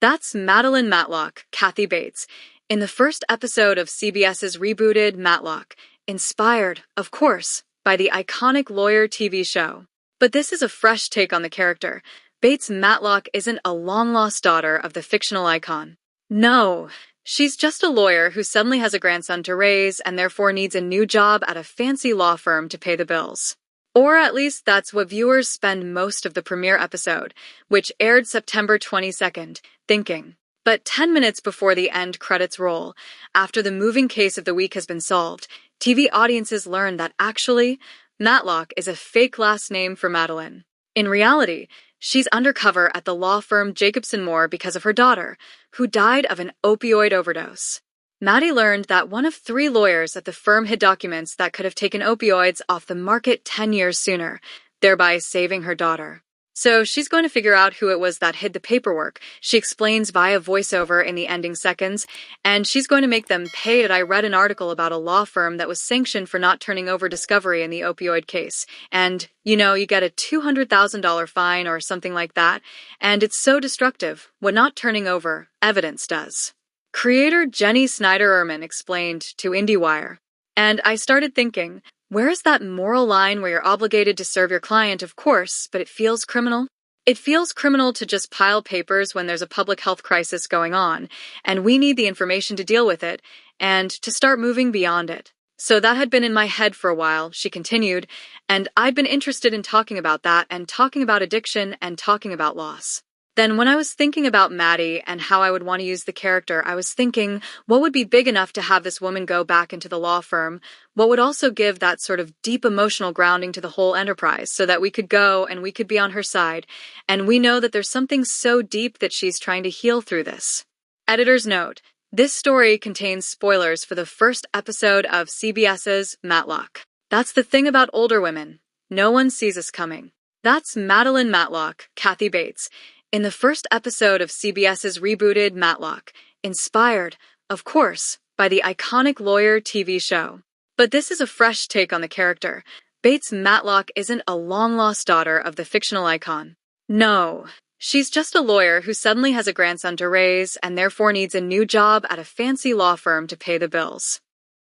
That's Madeline Matlock, Kathy Bates, in the first episode of CBS's rebooted Matlock, inspired, of course, by the iconic Lawyer TV show. But this is a fresh take on the character. Bates Matlock isn't a long-lost daughter of the fictional icon. No, she's just a lawyer who suddenly has a grandson to raise and therefore needs a new job at a fancy law firm to pay the bills. Or at least that's what viewers spend most of the premiere episode, which aired September 22nd, thinking. But 10 minutes before the end credits roll, after the moving case of the week has been solved, TV audiences learn that actually, Matlock is a fake last name for Madeline. In reality, she's undercover at the law firm Jacobson Moore because of her daughter, who died of an opioid overdose. Maddie learned that one of 3 lawyers at the firm hid documents that could have taken opioids off the market 10 years sooner, thereby saving her daughter. So she's going to figure out who it was that hid the paperwork. She explains via voiceover in the ending seconds, and she's going to make them pay it. I read an article about a law firm that was sanctioned for not turning over discovery in the opioid case. And, you get a $200,000 fine or something like that, and it's so destructive what not turning over evidence does. Creator Jenny Snyder-Urman explained to IndieWire. And I started thinking, where is that moral line where you're obligated to serve your client, of course, but it feels criminal? It feels criminal to just pile papers when there's a public health crisis going on, and we need the information to deal with it, and to start moving beyond it. So that had been in my head for a while, she continued, and I'd been interested in talking about that and talking about addiction and talking about loss. Then when I was thinking about Maddie and how I would want to use the character, I was thinking, what would be big enough to have this woman go back into the law firm? What would also give that sort of deep emotional grounding to the whole enterprise so that we could go and we could be on her side, and we know that there's something so deep that she's trying to heal through this. Editor's note, this story contains spoilers for the first episode of CBS's Matlock. That's the thing about older women. No one sees us coming. That's Madeline Matlock, Kathy Bates, in the first episode of CBS's rebooted Matlock, inspired, of course, by the iconic Lawyer TV show. But this is a fresh take on the character. Bates Matlock isn't a long-lost daughter of the fictional icon. No, she's just a lawyer who suddenly has a grandson to raise and therefore needs a new job at a fancy law firm to pay the bills.